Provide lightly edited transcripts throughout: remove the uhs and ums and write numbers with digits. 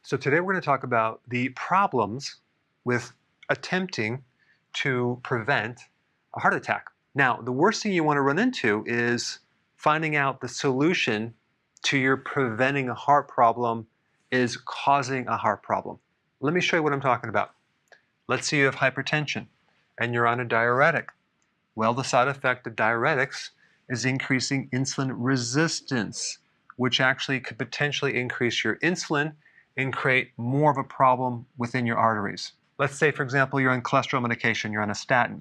So today we're going to talk about the problems with attempting to prevent a heart attack. Now, the worst thing you want to run into is finding out the solution to your preventing a heart problem is causing a heart problem. Let me show you what I'm talking about. Let's say you have hypertension and you're on a diuretic. Well, the side effect of diuretics is increasing insulin resistance, which actually could potentially increase your insulin and create more of a problem within your arteries. Let's say, for example, you're on cholesterol medication, you're on a statin.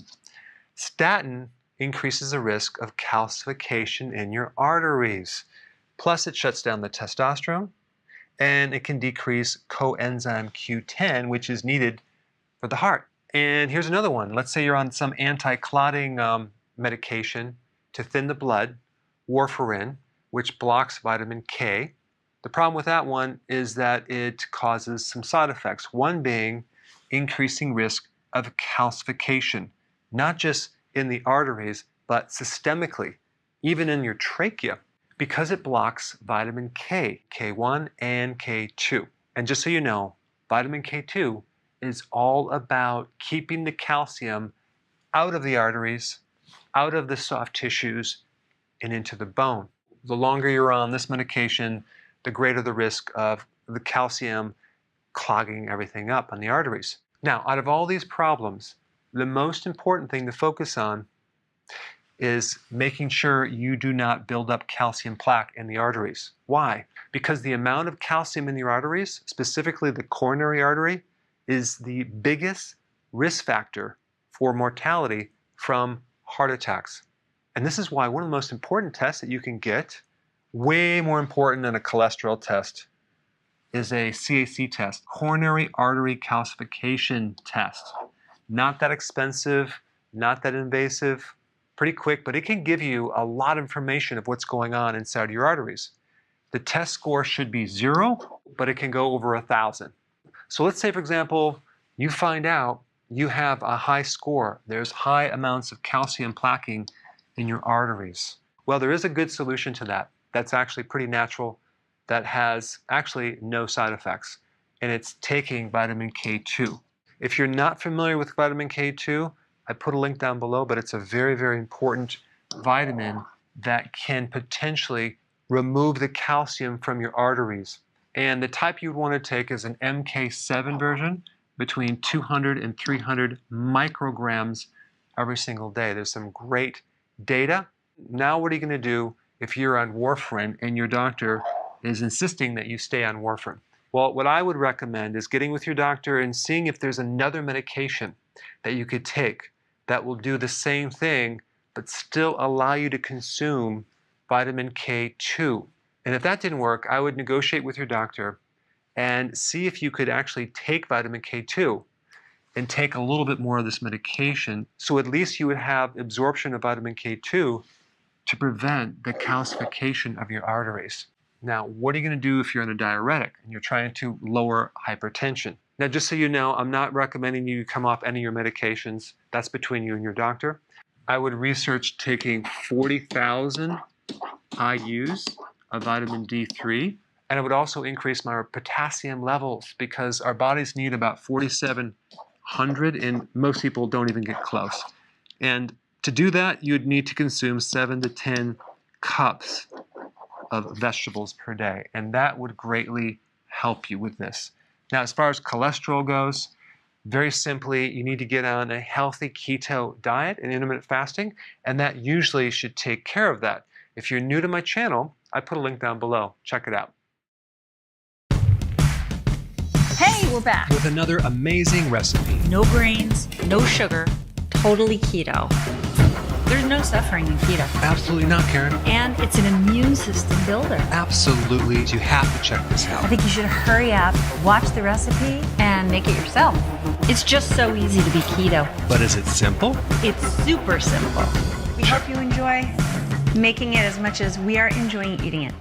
Statin increases the risk of calcification in your arteries. Plus, it shuts down the testosterone, and it can decrease coenzyme Q10, which is needed for the heart. And here's another one. Let's say you're on some anti-clotting medication to thin the blood, warfarin, which blocks vitamin K. The problem with that one is that it causes some side effects, one being increasing risk of calcification, not just in the arteries, but systemically, even in your trachea, because it blocks vitamin K, K1 and K2. And just so you know, vitamin K2 is all about keeping the calcium out of the arteries, out of the soft tissues, and into the bone. The longer you're on this medication, the greater the risk of the calcium clogging everything up on the arteries. Now, out of all these problems, the most important thing to focus on is making sure you do not build up calcium plaque in the arteries. Why? Because the amount of calcium in your arteries, specifically the coronary artery, is the biggest risk factor for mortality from heart attacks. And this is why one of the most important tests that you can get, way more important than a cholesterol test, is a CAC test, coronary artery calcification test. Not that expensive, not that invasive, pretty quick, but it can give you a lot of information of what's going on inside your arteries. The test score should be 0, but it can go over 1,000. So let's say, for example, you find out you have a high score. There's high amounts of calcium plaquing in your arteries. Well, there is a good solution to that. That's actually pretty natural, that has actually no side effects, and it's taking vitamin K2. If you're not familiar with vitamin K2, I put a link down below, but it's a very, very important vitamin that can potentially remove the calcium from your arteries. And the type you'd want to take is an MK7 version, between 200 and 300 micrograms every single day. There's some great data. Now what are you going to do if you're on warfarin and your doctor is insisting that you stay on warfarin? Well, what I would recommend is getting with your doctor and seeing if there's another medication that you could take that will do the same thing but still allow you to consume vitamin K2. And if that didn't work, I would negotiate with your doctor and see if you could actually take vitamin K2 and take a little bit more of this medication, so at least you would have absorption of vitamin K2 to prevent the calcification of your arteries. Now, what are you going to do if you're on a diuretic and you're trying to lower hypertension? Now, just so you know, I'm not recommending you come off any of your medications. That's between you and your doctor. I would research taking 40,000 IUs of vitamin D3, and it would also increase my potassium levels because our bodies need about 4,700, and most people don't even get close. And to do that, you'd need to consume 7 to 10 cups of vegetables per day, and that would greatly help you with this. Now, as far as cholesterol goes, very simply, you need to get on a healthy keto diet and intermittent fasting, and that usually should take care of that. If you're new to my channel, I put a link down below. Check it out. Hey, we're back. With another amazing recipe. No grains, no sugar, totally keto. There's no suffering in keto. Absolutely not, Karen. And it's an immune system builder. Absolutely. You have to check this out. I think you should hurry up, watch the recipe, and make it yourself. It's just so easy to be keto. But is it simple? It's super simple. We hope you enjoy making it as much as we are enjoying eating it.